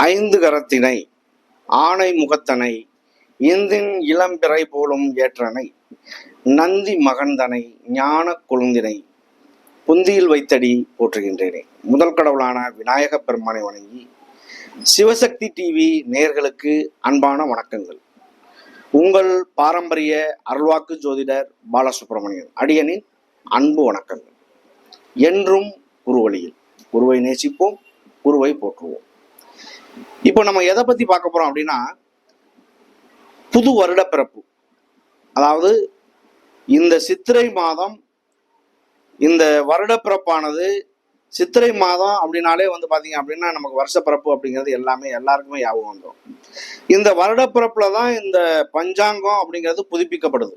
ஐந்து கரத்தினை ஆணை முகத்தனை இந்தின் இளம்பிறை போலும் ஏற்றனை நந்தி மகந்தனை ஞான கொழுந்தினை புந்தியில் வைத்தடி போற்றுகின்றேனே. முதல் கடவுளான விநாயக பெருமானை வணங்கி சிவசக்தி டிவி நேயர்களுக்கு அன்பான வணக்கங்கள். உங்கள் பாரம்பரிய அருள்வாக்கு ஜோதிடர் பாலசுப்ரமணியன் அடியனின் அன்பு வணக்கங்கள். என்றும் குருவழியில் குருவை நேசிப்போம், குருவை போற்றுவோம். இப்போ நம்ம எதை பத்தி பார்க்க போறோம் அப்படின்னா, புது வருட பிறப்பு. அதாவது இந்த சித்திரை மாதம், இந்த வருட பிறப்பானது சித்திரை மாதம் அப்படின்னாலே பாத்தீங்க அப்படின்னா நமக்கு வருஷ பிறப்பு அப்படிங்கிறது எல்லாருக்குமே ஞாபகம் வந்துடும். இந்த வருட பிறப்புல தான் இந்த பஞ்சாங்கம் அப்படிங்கிறது புதுப்பிக்கப்படுது.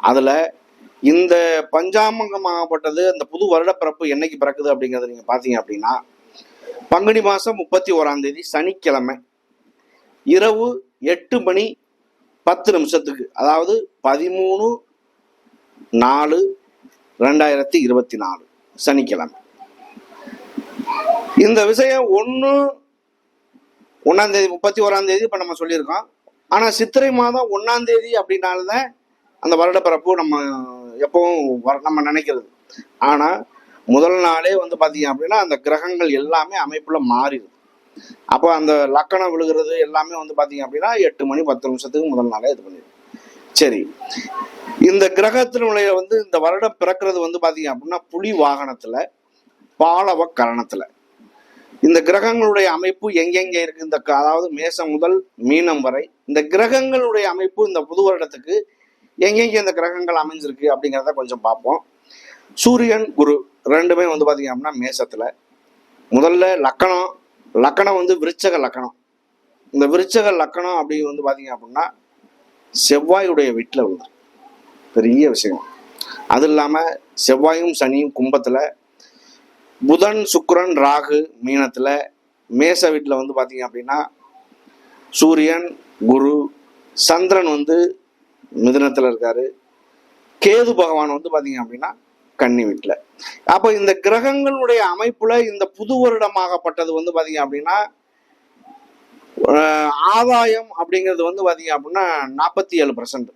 அதுல இந்த பஞ்சாங்கமாகப்பட்டது அந்த புது வருட பிறப்பு என்னைக்கு பிறக்குது அப்படிங்கிறது நீங்க பாத்தீங்க அப்படின்னா, பங்குனி மாசம் 31 சனிக்கிழமை இரவு 8:10 அதாவது 13/4/2024 சனிக்கிழமை. இந்த விஷயம் 31 இப்ப நம்ம சொல்லியிருக்கோம். ஆனா சித்திரை மாதம் 1 அப்படின்னால்தான் அந்த வருட பிறப்பு நம்ம எப்பவும் நம்ம நினைக்கிறது. ஆனா முதல் நாளே பாத்தீங்க அப்படின்னா அந்த கிரகங்கள் எல்லாமே அமைப்புல மாறிடுது. அப்போ அந்த லக்கணம் விழுகிறது எல்லாமே பாத்தீங்க அப்படின்னா 8:10 முதல் நாளே இது பண்ணிடுது. சரி, இந்த கிரகத்தினுடைய இந்த வருடம் பிறக்கிறது பாத்தீங்க அப்படின்னா புலி வாகனத்துல பாலவ கரணத்துல. இந்த கிரகங்களுடைய அமைப்பு எங்கெங்க இருக்கு, அதாவது மேசம் முதல் மீனம் வரை இந்த கிரகங்களுடைய அமைப்பு இந்த புது வருடத்துக்கு எங்கெங்க இந்த கிரகங்கள் அமைஞ்சிருக்கு அப்படிங்கிறத கொஞ்சம் பார்ப்போம். சூரியன் குரு ரெண்டுமே பாத்தீங்க அப்படின்னா மேசத்துல. முதல்ல லக்கணம் விருச்சக லக்கணம். இந்த விருச்சக லக்கணம் அப்படி பாத்தீங்க அப்படின்னா செவ்வாயுடைய வீட்டுல பெரிய விஷயம். அது இல்லாம செவ்வாயும் சனியும் கும்பத்துல, புதன் சுக்கிரன் ராகு மீனத்துல, மேச வீட்டுல பாத்தீங்க அப்படின்னா சூரியன் குரு, சந்திரன் மிதுனத்துல இருக்காரு, கேது பகவான் பாத்தீங்க அப்படின்னா கன்னி வீட்டுல. அப்ப இந்த கிரகங்களுடைய அமைப்புல இந்த புது வருடமாகப்பட்டது பாத்தீங்க அப்படின்னா ஆதாயம் அப்படிங்கிறது பாத்தீங்க அப்படின்னா 47%,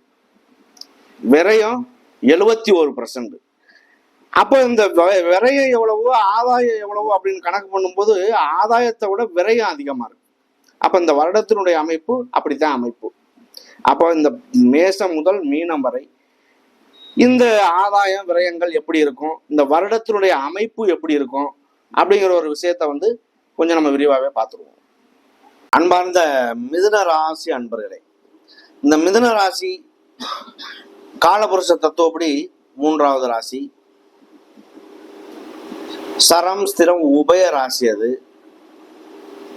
விரயம் 71%. அப்ப இந்த விரயம் எவ்வளவோ ஆதாயம் எவ்வளவோ அப்படின்னு கணக்கு பண்ணும்போது ஆதாயத்தை விட விரயம் அதிகமா இருக்கு. அப்ப இந்த வருடத்தினுடைய அமைப்பு அப்படித்தான் அமைப்பு. அப்போ இந்த மேசம் முதல் மீனம் வரை இந்த ஆதாயம் விரயங்கள் எப்படி இருக்கும், இந்த வருடத்தினுடைய அமைப்பு எப்படி இருக்கும் அப்படிங்கிற ஒரு விஷயத்த கொஞ்சம் நம்ம விரிவாகவே பார்த்துருவோம். அன்பார்ந்த மிதுன ராசி அன்பர்களே, இந்த மிதுன ராசி காலபுருஷ தத்துவப்படி 3வது ராசி, சரம் ஸ்திரம் உபய ராசி. அது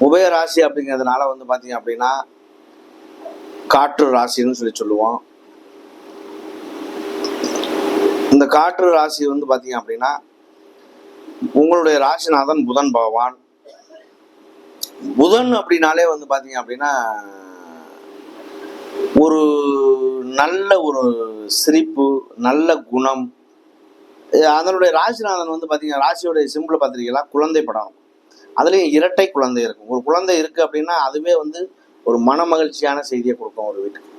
உபய ராசி அப்படிங்கிறதுனால பாத்தீங்க அப்படின்னா காற்று ராசின்னு சொல்லுவோம். இந்த காற்று ராசி பாத்தீங்க அப்படின்னா உங்களுடைய ராசிநாதன் புதன் பகவான். புதன் அப்படின்னாலே பாத்தீங்க அப்படின்னா ஒரு நல்ல ஒரு சிரிப்பு, நல்ல குணம். அதனுடைய ராசிநாதன் பாத்தீங்கன்னா ராசியோடைய சிம்பிள் பார்த்திருக்கீங்களா, குழந்தை படம். அதுலயும் இரட்டை குழந்தை இருக்கும். ஒரு குழந்தை இருக்கு அப்படின்னா அதுவே ஒரு மன மகிழ்ச்சியான செய்தியை கொடுக்கும் ஒரு வீட்டுக்கு.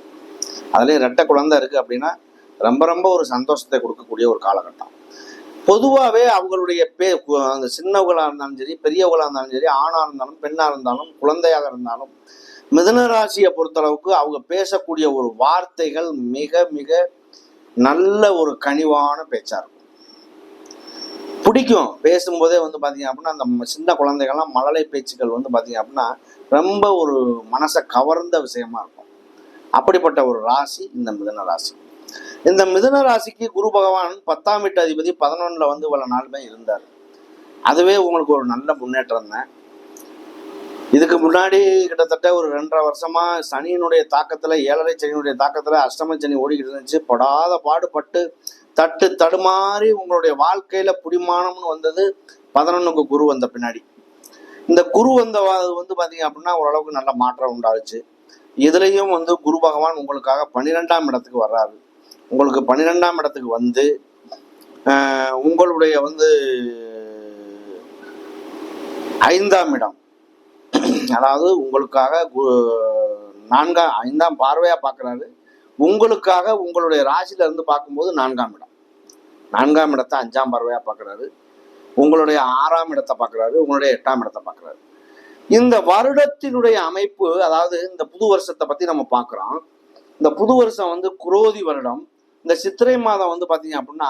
அதுலயும் இரட்டை குழந்தை இருக்கு அப்படின்னா ரொம்ப ரொம்ப ஒரு சந்தோஷத்தை கொடுக்கக்கூடிய ஒரு காலகட்டம். பொதுவாகவே அவங்களுடைய அந்த சின்னவங்களா இருந்தாலும் சரி, பெரியவங்களா இருந்தாலும் சரி, ஆணா இருந்தாலும் பெண்ணா இருந்தாலும் குழந்தையாக இருந்தாலும் மிதுன ராசியை பொறுத்தளவுக்கு அவங்க பேசக்கூடிய ஒரு வார்த்தைகள் மிக மிக நல்ல ஒரு கனிவான பேச்சா இருக்கும். பிடிக்கும். பேசும்போதே பாத்தீங்க அப்படின்னா அந்த சின்ன குழந்தைகள்லாம் மழலை பேச்சுக்கள் பாத்தீங்க அப்படின்னா ரொம்ப ஒரு மனசை கவர்ந்த விஷயமா இருக்கும். அப்படிப்பட்ட ஒரு ராசி இந்த மிதுன ராசி. இந்த மிதுன ராசிக்கு குரு பகவான் 10ஆம் வீட்டு அதிபதி 11ல இவ்வளவு நாளுமே இருந்தார். அதுவே உங்களுக்கு ஒரு நல்ல முன்னேற்றம் தான். இதுக்கு முன்னாடி கிட்டத்தட்ட ஒரு 2.5 வருஷமா சனியினுடைய தாக்கத்துல, 7.5 சனியினுடைய தாக்கத்துல அஷ்டம சனி ஓடிக்கிட்டு இருந்துச்சு. படாத பாடுபட்டு தடுமாறி உங்களுடைய வாழ்க்கையில புடிமானம்னு வந்தது 11க்கு குரு வந்த பின்னாடி. இந்த குரு பாத்தீங்க அப்படின்னா ஓரளவுக்கு நல்ல மாற்றம் உண்டாச்சு. இதுலயும் குரு பகவான் உங்களுக்காக 12ஆம் இடத்துக்கு வர்றாரு. உங்களுக்கு 12ஆம் இடத்துக்கு உங்களுடைய 5ஆம் இடம் அதாவது உங்களுக்காக 5ஆம் பார்வையா பார்க்குறாரு. உங்களுக்காக உங்களுடைய ராசியில இருந்து பார்க்கும்போது 4ஆம் இடம். 4ஆம் இடத்தை 5ஆம் பார்வையா பார்க்குறாரு. உங்களுடைய 6ஆம் இடத்தை பார்க்குறாரு. உங்களுடைய 8ஆம் இடத்தை பார்க்குறாரு. இந்த வருடத்தினுடைய அமைப்பு, அதாவது இந்த புது வருஷத்தை பத்தி நம்ம பார்க்குறோம். இந்த புது வருஷம் வந்து குரோதி வருடம். இந்த சித்திரை மாதம் வந்து பார்த்தீங்க அப்படின்னா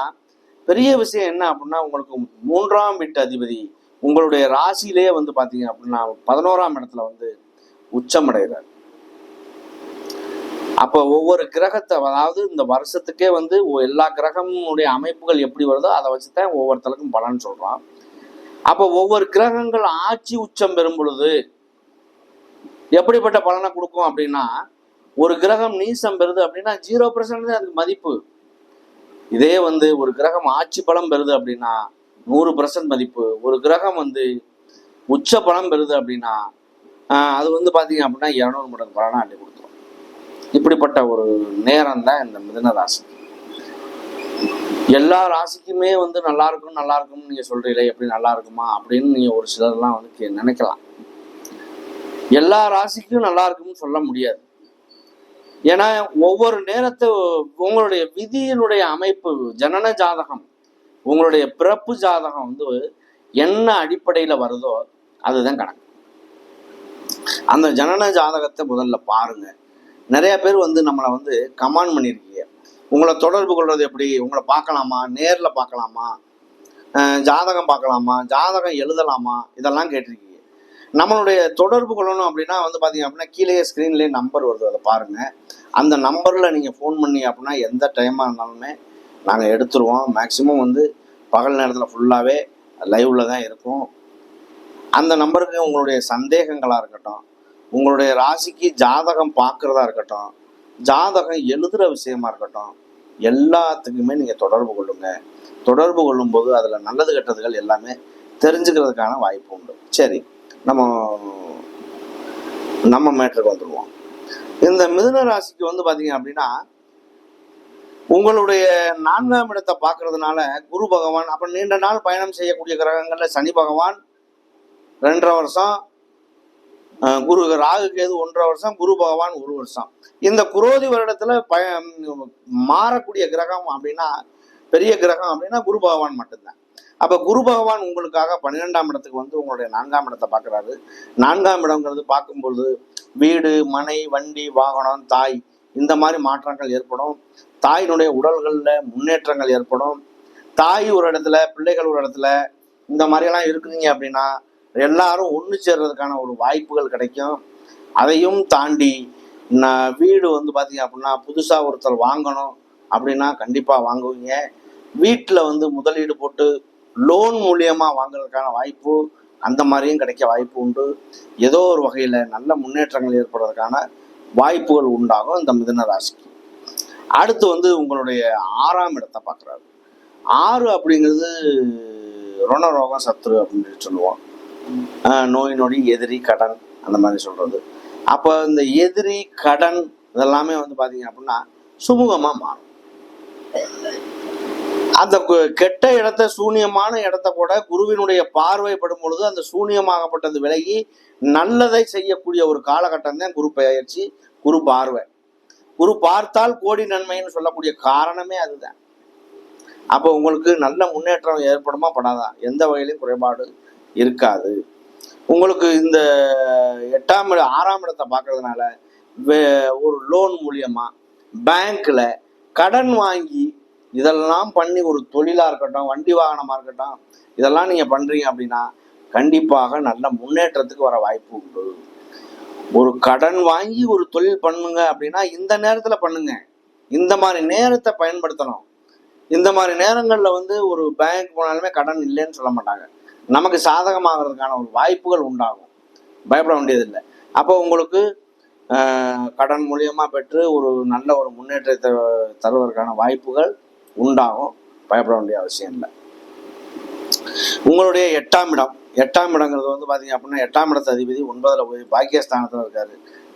பெரிய விஷயம் என்ன அப்படின்னா, உங்களுக்கு 3ஆம் வீட்டு அதிபதி உங்களுடைய ராசியிலேயே வந்து பார்த்தீங்க அப்படின்னா 11ஆம் இடத்துல வந்து உச்சமடைகிறார். அப்போ ஒவ்வொரு கிரகத்தை, அதாவது இந்த வருஷத்துக்கே வந்து எல்லா கிரகமுடைய அமைப்புகள் எப்படி வருதோ அதை வச்சுதான் ஒவ்வொருத்தருக்கும் பலன் சொல்றோம். அப்போ ஒவ்வொரு கிரகங்கள் ஆட்சி உச்சம் பெறும் பொழுது எப்படிப்பட்ட பலனை கொடுக்கும் அப்படின்னா, ஒரு கிரகம் நீசம் பெறுது அப்படின்னா 0% அதுக்கு மதிப்பு. இதே வந்து ஒரு கிரகம் ஆட்சி பலம் பெறுது அப்படின்னா 100% மதிப்பு. ஒரு கிரகம் வந்து உச்ச பலம் பெறுது அப்படின்னா அது வந்து பார்த்தீங்க அப்படின்னா 200 மடங்கு பலனை அள்ளி கொடுத்துரும். இப்படிப்பட்ட ஒரு நேரம் தான் இந்த மிதுன ராசி. எல்லா ராசிக்குமே வந்து நல்லா இருக்கும்னு நீங்க சொல்றீங்களே, எப்படி நல்லா இருக்குமா அப்படின்னு நீங்க ஒரு சிலர்லாம் வந்து நினைக்கலாம். எல்லா ராசிக்கும் நல்லா இருக்கும்னு சொல்ல முடியாது. ஏன்னா ஒவ்வொரு நேரத்தை உங்களுடைய விதியினுடைய அமைப்பு, ஜனன ஜாதகம், உங்களுடைய பிறப்பு ஜாதகம் வந்து என்ன அடிப்படையில வருதோ அதுதான் கணக்கு. அந்த ஜனன ஜாதகத்தை முதல்ல பாருங்க. நிறைய பேர் வந்து நம்மளை வந்து கமெண்ட் பண்ணியிருக்கீங்க. உங்களை தொடர்பு கொள்வது எப்படி, உங்களை பார்க்கலாமா, நேரில் பார்க்கலாமா, ஜாதகம் பார்க்கலாமா, ஜாதகம் எழுதலாமா, இதெல்லாம் கேட்டிருக்கீங்க. நம்மளுடைய தொடர்பு கொள்ளணும் அப்படின்னா வந்து பார்த்தீங்க அப்படின்னா கீழே ஸ்க்ரீன்லேயே நம்பர் வருது, அதை பாருங்கள். அந்த நம்பரில் நீங்கள் ஃபோன் பண்ணி அப்படின்னா எந்த டைமாக இருந்தாலுமே நாங்கள் எடுத்துருவோம். மேக்ஸிமம் வந்து பகல் நேரத்தில் ஃபுல்லாகவே லைவில் தான் இருக்கும். அந்த நம்பருக்கு உங்களுடைய சந்தேகங்களாக இருக்கட்டும், உங்களுடைய ராசிக்கு ஜாதகம் பார்க்குறதா இருக்கட்டும், ஜாதகம் எழுதுகிற விஷயமா இருக்கட்டும், எல்லாத்துக்குமே நீங்கள் தொடர்பு கொள்ளுங்க. தொடர்பு கொள்ளும்போது அதில் நல்லது கெட்டதுகள் எல்லாமே தெரிஞ்சுக்கிறதுக்கான வாய்ப்பு உண்டு. சரி, நம்ம மேட்டருக்கு வந்துடுவோம். இந்த மிதுன ராசிக்கு வந்து பார்த்தீங்க அப்படின்னா உங்களுடைய 4ஆம் இடத்தை பார்க்கறதுனால குரு பகவான், அப்போ நீண்ட நாள் பயணம் செய்யக்கூடிய கிரகங்கள்ல சனி பகவான் 2.5 வருஷம், குரு ராகு கேது 1.5 வருஷம், குரு பகவான் 1 வருஷம். இந்த குரோதி வருடத்துல மாறக்கூடிய கிரகம் அப்படின்னா, பெரிய கிரகம் அப்படின்னா குரு பகவான் மட்டும்தான். அப்ப குரு பகவான் உங்களுக்காக 12ஆம் இடத்துக்கு வந்து உங்களுடைய 4ஆம் இடத்தை பார்க்குறாரு. 4ஆம் இடம்ங்கிறது பார்க்கும்போது வீடு, மனை, வண்டி, வாகனம், தாய், இந்த மாதிரி மாற்றங்கள் ஏற்படும். தாயினுடைய உடல்களில் முன்னேற்றங்கள் ஏற்படும். தாய் ஒரு இடத்துல, பிள்ளைகள் ஒரு இடத்துல, இந்த மாதிரியெல்லாம் இருக்குறீங்க அப்படின்னா எல்லாரும் ஒன்று சேர்றதுக்கான ஒரு வாய்ப்புகள் கிடைக்கும். அதையும் தாண்டி வீடு வந்து பார்த்தீங்க அப்படின்னா புதுசாக ஒருத்தர் வாங்கணும் அப்படின்னா கண்டிப்பாக வாங்குவீங்க. வீட்டில் வந்து முதலீடு போட்டு லோன் மூலியமாக வாங்குறதுக்கான வாய்ப்பு, அந்த மாதிரியும் கிடைக்க வாய்ப்பு உண்டு. ஏதோ ஒரு வகையில் நல்ல முன்னேற்றங்கள் ஏற்படுறதுக்கான வாய்ப்புகள் உண்டாகும் இந்த மிதுன ராசிக்கு. அடுத்து வந்து உங்களுடைய 6ஆம் இடத்தை பார்க்குறாரு. 6 அப்படிங்கிறது ருணரோகம், சத்ரு அப்படின்னு சொல்லுவோம். நோய் நொடி, எதிரி, கடன், அந்த மாதிரி சொல்றது. அப்போ இந்த எதிரி, கடன் இதெல்லாமே வந்து பார்த்தீங்க அப்படின்னா சுமூகமாக மாறும். அந்த கெட்ட இடத்த, சூனியமான இடத்த கூட குருவினுடைய பார்வைப்படும் பொழுது அந்த சூனியமாகப்பட்டது விலகி நல்லதை செய்யக்கூடிய ஒரு காலகட்டம் தான் குரு பெயர்ச்சி, குரு பார்வை. குரு பார்த்தால் கோடி நன்மைன்னு சொல்லக்கூடிய காரணமே அதுதான். அப்போ உங்களுக்கு நல்ல முன்னேற்றம் ஏற்படுமா படாதா, எந்த வகையிலும் குறைபாடு இருக்காது. உங்களுக்கு இந்த 6ஆம் இடத்தை பார்க்கறதுனால ஒரு லோன் மூலியமா பேங்க்ல கடன் வாங்கி இதெல்லாம் பண்ணி ஒரு தொழிலாக இருக்கட்டும், வண்டி வாகனமாக இருக்கட்டும், இதெல்லாம் நீங்கள் பண்ணுறீங்க அப்படின்னா கண்டிப்பாக நல்ல முன்னேற்றத்துக்கு வர வாய்ப்பு உண்டு. ஒரு கடன் வாங்கி ஒரு தொழில் பண்ணுங்க அப்படின்னா இந்த நேரத்தில் பண்ணுங்க. இந்த மாதிரி நேரத்தை பயன்படுத்தணும். இந்த மாதிரி நேரங்களில் வந்து ஒரு பேங்க் போனாலுமே கடன் இல்லைன்னு சொல்ல மாட்டாங்க. நமக்கு சாதகமாகிறதுக்கான ஒரு வாய்ப்புகள் உண்டாகும். பயப்பட வேண்டியதில்லை. அப்போ உங்களுக்கு கடன் மூலியமாக பெற்று ஒரு நல்ல ஒரு முன்னேற்றத்தை தருவதற்கான வாய்ப்புகள் உண்டாகும். பயப்பட வேண்டிய அவசியம் இல்லை. உங்களுடைய 8ஆம் இடம், 8ஆம் இடங்கிறது வந்து பார்த்தீங்க அப்படின்னா 8ஆம் இடத்து அதிபதி 9ல் போய் பாக்கியஸ்தானத்தில் இருக்காரு.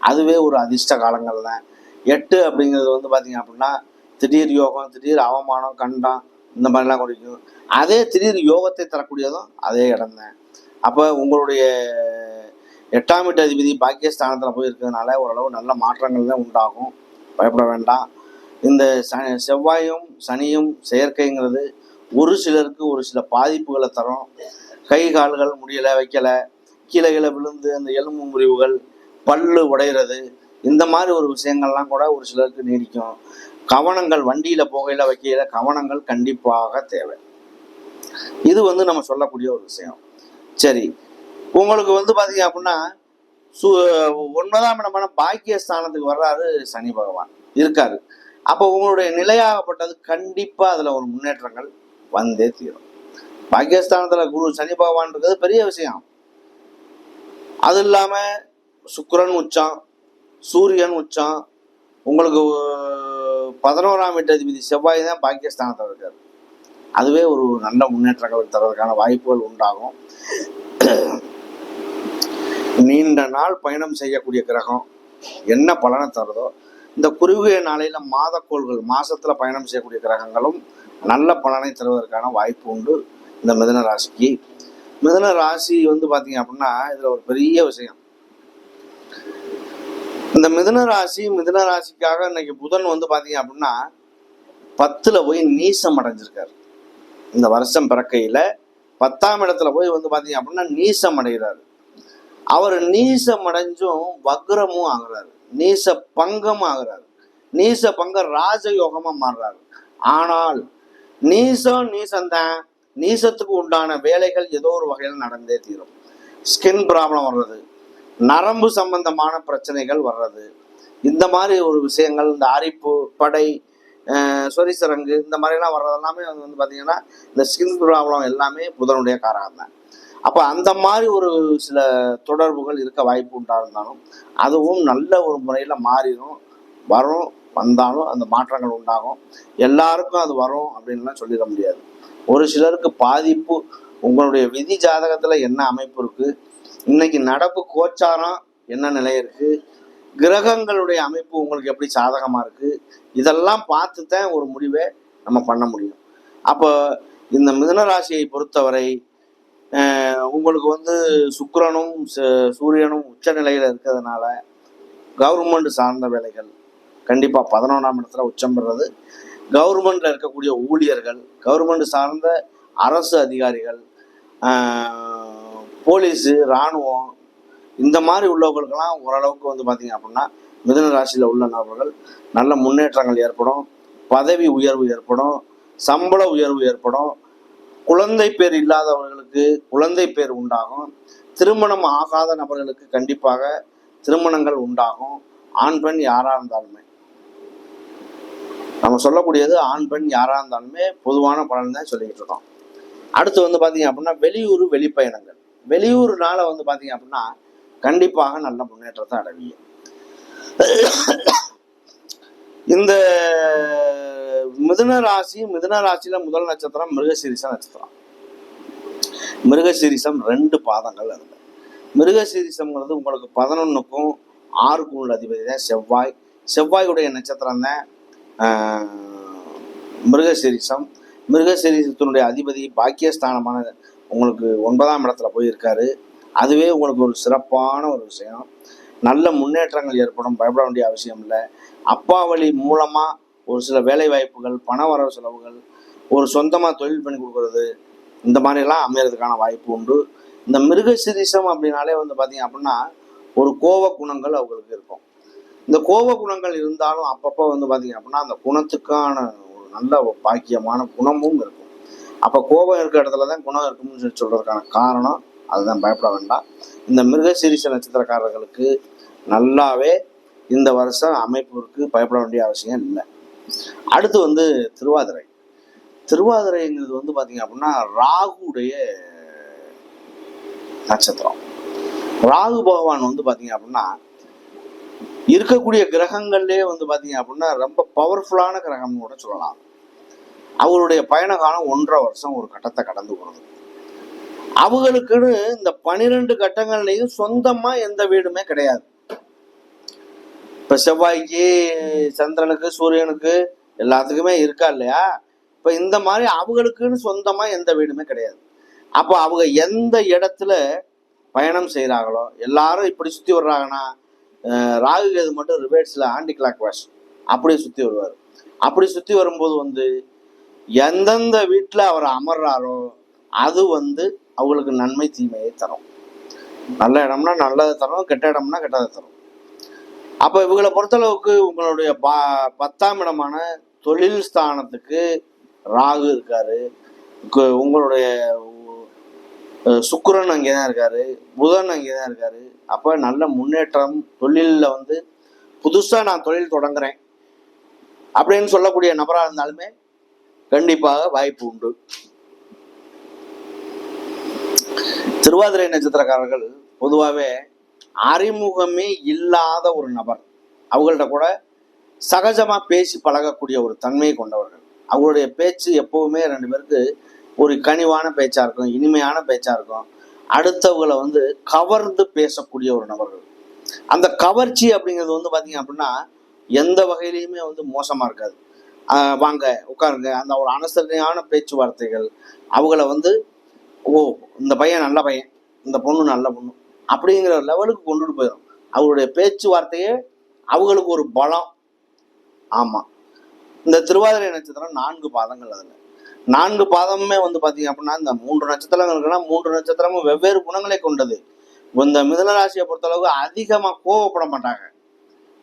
அதுவே ஒரு அதிர்ஷ்ட காலங்கள் தான். 8 அப்படிங்கிறது வந்து பார்த்தீங்க அப்படின்னா திடீர் யோகம், திடீர் அவமானம், கண்டம், இந்த மாதிரிலாம் குறிக்கும். அதே திடீர் யோகத்தை தரக்கூடியதும் அதே இடம் தான். அப்போ உங்களுடைய 8ஆம் வீட்டு அதிபதி பாக்கியஸ்தானத்தில் போய் இருக்கிறதுனால ஓரளவு நல்ல மாற்றங்கள் தான் உண்டாகும், பயப்பட வேண்டாம். இந்த செவ்வாயும் சனியும் செயற்கைங்கிறது ஒரு சிலருக்கு ஒரு சில பாதிப்புகளை தரும். கை கால்கள் முடியலை, வைக்கலை, கீழே கீழே விழுந்து அந்த எலும்பு முறிவுகள், பல்லு உடையிறது, இந்த மாதிரி ஒரு விஷயங்கள்லாம் கூட ஒரு சிலருக்கு நீடிக்கும். கவனங்கள் வண்டியில் போகையில் வைக்கையில் கவனங்கள் கண்டிப்பாக தேவை. இது நம்ம சொல்லக்கூடிய ஒரு விஷயம். சரி, உங்களுக்கு பார்த்தீங்க அப்படின்னா 9ஆம் இடமான பாக்கியஸ்தானத்துக்கு வர்றாரு சனி பகவான் இருக்காரு. அப்போ உங்களுடைய நிலையாகப்பட்டது கண்டிப்பா அதுல ஒரு முன்னேற்றங்கள் வந்தே தீரும். பாக்கியஸ்தானத்துல குரு சனி பகவான் இருக்கிறது பெரிய விஷயம். அது இல்லாம சுக்கிரன் உச்சம், சூரியன் உச்சம், உங்களுக்கு 11ஆம் வீட்டு அதிபதி செவ்வாய் தான் பாக்கியஸ்தானத்தில் இருக்காரு. அதுவே ஒரு நல்ல முன்னேற்றங்கள் தர்றதுக்கான வாய்ப்புகள் உண்டாகும். நீண்ட நாள் பயணம் செய்யக்கூடிய கிரகம் என்ன பலனை தருதோ, இந்த குறுகிய நாளையில மாதக்கோள்கள் மாசத்துல பயணம் செய்யக்கூடிய கிரகங்களும் நல்ல பலனை தருவதற்கான வாய்ப்பு உண்டு இந்த மிதுன ராசிக்கு. மிதுன ராசி பாத்தீங்க அப்படின்னா இதுல ஒரு பெரிய விஷயம். இந்த மிதுன ராசிக்காக இன்னைக்கு புதன் பாத்தீங்க அப்படின்னா 10ல போய் நீசம் அடைஞ்சிருக்காரு. இந்த வருஷம் பிறக்கையில 10ஆம் இடத்துல போய் பாத்தீங்க அப்படின்னா நீசம் அடைகிறாரு. அவர் நீசம் அடைஞ்சும் வக்ரமும் ஆகுறாரு, நீச பங்கம் ஆகுறாரு. நீச பங்கம் ராஜயோகமா மாறுறாரு. ஆனால் நீசம்தான். நீசத்துக்கு உண்டான வேலைகள் ஏதோ ஒரு வகையில் நடந்தே தீரும். ஸ்கின் ப்ராப்ளம் வர்றது, நரம்பு சம்பந்தமான பிரச்சனைகள் வர்றது, இந்த மாதிரி ஒரு விஷயங்கள், இந்த அரிப்பு, படை, சொரிசரங்கு, இந்த மாதிரிலாம் வர்றது எல்லாமே பார்த்தீங்கன்னா இந்த ஸ்கின் ப்ராப்ளம் எல்லாமே புதனுடைய காரகம் தான். அப்போ அந்த மாதிரி ஒரு சில தொடர்புகள் இருக்க வாய்ப்பு உண்டாயிருந்தாலும் அதுவும் நல்ல ஒரு முறையில் மாறிடும், வரும். வந்தாலும் அந்த மாற்றங்கள் உண்டாகும். எல்லாருக்கும் அது வரும் அப்படின்லாம் சொல்லிட முடியாது. ஒரு சிலருக்கு பாதிப்பு. உங்களுடைய விதி ஜாதகத்தில் என்ன அமைப்பு இருக்கு, இன்னைக்கு நடப்பு கோச்சாரம் என்ன நிலை இருக்கு, கிரகங்களுடைய அமைப்பு உங்களுக்கு எப்படி சாதகமா இருக்கு, இதெல்லாம் பார்த்து தான் ஒரு முடிவை நம்ம பண்ண முடியும். அப்போ இந்த மிதுன ராசியை பொறுத்தவரை உங்களுக்கு சுக்கிரனும் சூரியனும் உச்ச நிலையில இருக்கிறதுனால கவர்மெண்ட் சார்ந்த வேலைகள் கண்டிப்பா 11ஆம் இடத்துல உச்சம் பெறுறது. கவர்மெண்ட்ல இருக்கக்கூடிய ஊழியர்கள், கவர்மெண்ட் சார்ந்த அரசு அதிகாரிகள், போலீஸு, இராணுவம், இந்த மாதிரி உள்ளவர்களுக்கெல்லாம் ஓரளவுக்கு பார்த்தீங்க அப்படின்னா மிதுன ராசியில் உள்ள நபர்கள் நல்ல முன்னேற்றங்கள் ஏற்படும், பதவி உயர்வு ஏற்படும், சம்பள உயர்வு ஏற்படும். குழந்தை பேர் இல்லாதவர்களுக்கு குழந்தை பேர் உண்டாகும். திருமணம் ஆகாத நபர்களுக்கு கண்டிப்பாக திருமணங்கள் உண்டாகும். ஆண் பெண் யாரா இருந்தாலுமே, நம்ம சொல்லக்கூடியது ஆண் பெண் யாரா இருந்தாலுமே பொதுவான பலன் தான் சொல்லிக்கிட்டு இருக்கோம். அடுத்து பார்த்தீங்க அப்படின்னா வெளியூர் வெளிப்பயணங்கள், வெளியூர்னால பார்த்தீங்க அப்படின்னா கண்டிப்பாக நல்ல முன்னேற்றத்தை அடைவீங்க. இந்த மிதுன ராசியில முதல் நட்சத்திரம் மிருகசீரிச நட்சத்திரம். மிருகசீரிசம் 2 பாதங்கள் இருக்கு. மிருகசீரிசம்ங்கிறது உங்களுக்கு 11க்கும் 6க்கும் உள்ள அதிபதி தான் செவ்வாய். செவ்வாயுடைய நட்சத்திரம் தான் மிருகசீரிசம். மிருகசீரிசத்தினுடைய அதிபதி பாக்கியஸ்தானமான உங்களுக்கு 9ஆம் இடத்துல போயிருக்காரு. அதுவே உங்களுக்கு ஒரு சிறப்பான ஒரு விஷயம். நல்ல முன்னேற்றங்கள் ஏற்படும், பயப்பட வேண்டிய அவசியம் இல்லை. அப்பா வழி மூலமா ஒரு சில வேலை வாய்ப்புகள், பண வரவு செலவுகள், ஒரு சொந்தமாக தொழில் பண்ணி கொடுக்கறது, இந்த மாதிரிலாம் அமையறதுக்கான வாய்ப்பு உண்டு. இந்த மிருகசீரிசம் அப்படின்னாலே பார்த்தீங்க அப்படின்னா ஒரு கோப குணங்கள் அவங்களுக்கு இருக்கும். இந்த கோப குணங்கள் இருந்தாலும் அப்பப்போ பார்த்தீங்க அப்படின்னா அந்த குணத்துக்கான ஒரு நல்ல பாக்கியமான குணமும் இருக்கும். அப்போ கோபம் இருக்கிற இடத்துல தான் குணம் இருக்கும்னு சொல்றதுக்கான காரணம் அதுதான், பயப்பட வேண்டாம். இந்த மிருகசீரிச நட்சத்திரக்காரர்களுக்கு நல்லாவே இந்த வருஷம் அமைப்பு இருக்கு, பயப்பட வேண்டிய அவசியம் இல்லை. அடுத்து திருவாதிரை. திருவாதிரைங்கிறது பார்த்தீங்க அப்படின்னா ராகுடைய நட்சத்திரம். ராகு பகவான் பார்த்தீங்க அப்படின்னா இருக்கக்கூடிய கிரகங்கள்லேயே பார்த்தீங்க அப்படின்னா ரொம்ப பவர்ஃபுல்லான கிரகம்னு கூட சொல்லலாம். அவருடைய பயண காலம் 1.5 வருஷம் ஒரு கட்டத்தை கடந்து போகிறது. அவங்களுக்குன்னு இந்த 12 கட்டங்கள்லையும் சொந்தமா எந்த வீடுமே கிடையாது. இப்ப செவ்வாய்க்கு, சந்திரனுக்கு, சூரியனுக்கு எல்லாத்துக்குமே இருக்கா இல்லையா? இப்ப இந்த மாதிரி அவங்களுக்குன்னு சொந்தமா எந்த வீடுமே கிடையாது. அப்போ அவங்க எந்த இடத்துல பயணம் செய்கிறாங்களோ எல்லாரும் இப்படி சுற்றி வர்றாங்கன்னா ராகு கேது மட்டும் ரிவர்ஸில் ஆன்டி கிளாக் வாஷ் அப்படியே சுற்றி வருவார். அப்படி சுற்றி வரும்போது வந்து எந்தெந்த வீட்டில் அவர் அமர்றாரோ அது வந்து அவங்களுக்கு நன்மை தீமையை தரும். நல்ல இடம்னா நல்லதை தரும், கெட்ட இடம்னா கெட்டதை தரும். அப்போ இவங்களை பொறுத்தளவுக்கு உங்களுடைய 10ஆம் இடமான தொழில் ஸ்தானத்துக்கு ராகு இருக்காரு, உங்களுடைய சுக்கிரன் அங்கே தான் இருக்காரு, புதன் அங்கே தான் இருக்காரு. அப்போ நல்ல முன்னேற்றம், தொழிலில் வந்து புதுசாக நான் தொழில் தொடங்குறேன் அப்படின்னு சொல்லக்கூடிய நபராக இருந்தாலுமே கண்டிப்பாக வாய்ப்பு உண்டு. திருவாதிரை நட்சத்திரக்காரர்கள் பொதுவாகவே அறிமுகமே இல்லாத ஒரு நபர். அவங்கள்ட்ட கூட சகஜமாக பேசி பழகக்கூடிய ஒரு தன்மையை கொண்டவர்கள். அவங்களுடைய பேச்சு எப்பவுமே 2 பேருக்கு ஒரு கனிவான பேச்சாக இருக்கும், இனிமையான பேச்சாக இருக்கும். அடுத்தவங்களை வந்து கவர்ந்து பேசக்கூடிய ஒரு நபர்கள். அந்த கவர்ச்சி அப்படிங்கிறது வந்து பார்த்தீங்க அப்படின்னா எந்த வகையிலையுமே வந்து மோசமாக இருக்காது. வாங்க உட்காருங்க, அந்த ஒரு அனுசரணையான பேச்சுவார்த்தைகள் அவங்கள வந்து இந்த பையன் நல்ல பையன், இந்த பொண்ணு நல்ல பொண்ணு அப்படிங்கிற லெவலுக்கு கொண்டுட்டு போயிடும். அவங்களுடைய பேச்சுவார்த்தையே அவங்களுக்கு ஒரு பலம். ஆமாம், இந்த திருவாதிரை நட்சத்திரம் 4 பாதங்கள். அதில் 4 பாதமுமே வந்து பார்த்தீங்க அப்படின்னா இந்த 3 நட்சத்திரங்கள் இருக்குன்னா 3 நட்சத்திரமும் வெவ்வேறு குணங்களை கொண்டது. இந்த மிதுன ராசியை பொறுத்தளவுக்கு அதிகமாக கோவப்பட மாட்டாங்க,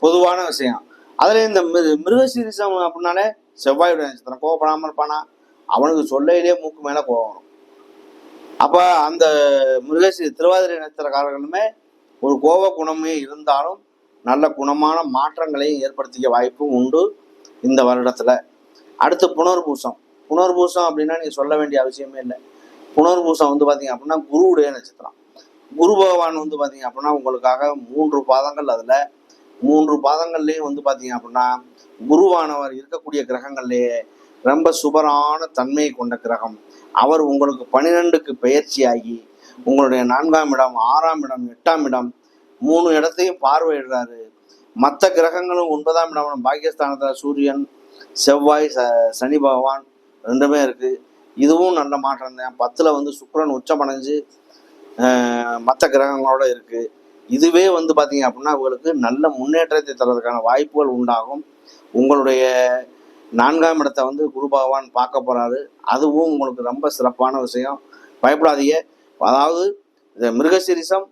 பொதுவான விஷயம். அதில் இந்த மிருகசீரிசம் அப்படின்னாலே செவ்வாயுடைய நட்சத்திரம், கோவப்படாமல் இருப்பானா, அவனுக்கு சொல்லையிலே மூக்கு மேலே கோவம் வரும். அப்போ அந்த திருவாதிரை நட்சத்திரக்காரர்களுமே ஒரு கோப குணமே இருந்தாலும் நல்ல குணமான மாற்றங்களையும் ஏற்படுத்திக்க வாய்ப்பும் உண்டு இந்த வருடத்துல. அடுத்து புனர்பூசம். புனர்பூசம் அப்படின்னா நீங்க சொல்ல வேண்டிய அவசியமே இல்லை. புனர்பூசம் வந்து பாத்தீங்க அப்படின்னா குருவுடைய நட்சத்திரம். குரு பகவான் வந்து பாத்தீங்க அப்படின்னா உங்களுக்காக 3 பாதங்கள். அதுல 3 பாதங்கள்லயும் வந்து பாத்தீங்க அப்படின்னா குருவானவர் இருக்கக்கூடிய கிரகங்கள்லயே ரொம்ப சுபரான தன்மையை கொண்ட கிரகம். அவர் உங்களுக்கு 12க்கு பெயர்ச்சியாகி உங்களுடைய 4ஆம் இடம், 6ஆம் இடம், 8ஆம் இடம் 3 இடத்தையும் பார்வையிடுறாரு. மற்ற கிரகங்களும் 9ஆம் இடம் பாக்கியஸ்தானத்தில் சூரியன், செவ்வாய், சனி பகவான் 2மே இருக்கு. இதுவும் நல்ல மாற்றம் தான். 10ல் வந்து சுக்கிரன் உச்சமடைஞ்சு மற்ற கிரகங்களோட இருக்கு. இதுவே வந்து பார்த்தீங்க அப்படின்னா உங்களுக்கு நல்ல முன்னேற்றத்தை தர்றதுக்கான வாய்ப்புகள் உண்டாகும். உங்களுடைய 4ஆம் இடத்தை வந்து குரு பகவான் பார்க்க போறாரு. அதுவும் உங்களுக்கு ரொம்ப சிறப்பான விஷயம். பயப்படாதீங்க. அதாவது இந்த மிருகசீரிசம்,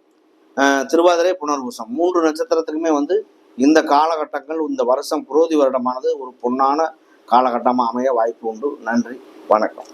திருவாதிரை, புனர்பூசம் 3 நட்சத்திரத்துக்குமே வந்து இந்த காலகட்டங்கள், இந்த வருஷம் குரோதி வருடமானது ஒரு பொன்னான காலகட்டமாக அமைய வாய்ப்பு உண்டு. நன்றி, வணக்கம்.